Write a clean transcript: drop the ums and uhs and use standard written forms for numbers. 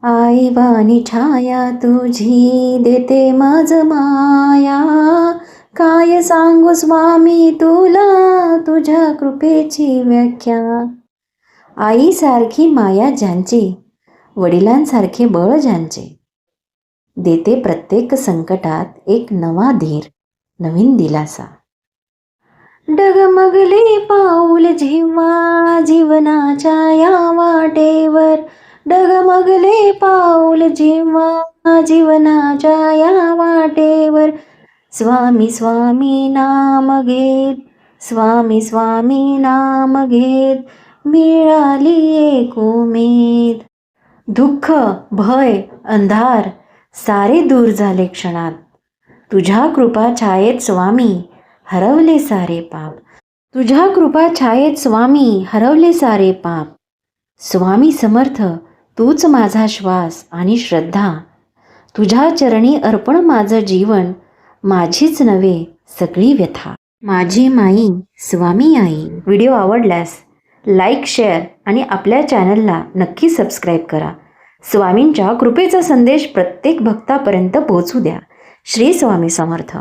आई वाणी छाया तुझी देते माझ माया, काय सांगू स्वामी तुला तुझ्या कृपेची व्याख्या. आईसारखी माया ज्यांची, वडिलांसारखे बळ ज्यांचे, देते प्रत्येक संकटात एक नवा धीर, नवीन दिलासा. डगमगले पाऊल जेव्हा जीवनाच्या या वाटेवर, डगमगले पाऊल जेव्हा जीवनाच्या या वाटेवर, स्वामी स्वामी नाम घेत, स्वामी स्वामी नाम घेत, मिळाली एक उमेद. दुःख, भय, अंधार सारे दूर झाले क्षणात, तुझ्या कृपा छायेत स्वामी हरवले सारे पाप. तुझ्या कृपा छायेत स्वामी हरवले सारे पाप. स्वामी समर्थ तूच माझा श्वास आणि श्रद्धा, तुझ्या चरणी अर्पण माझं जीवन, माझीच नव्हे सगळी व्यथा. माझी माई स्वामी आई. व्हिडिओ आवडल्यास लाईक, शेअर आणि आपल्या चॅनलला नक्की सबस्क्राईब करा. स्वामींच्या कृपेचा संदेश प्रत्येक भक्तापर्यंत पोहोचू द्या. श्री स्वामी समर्थ.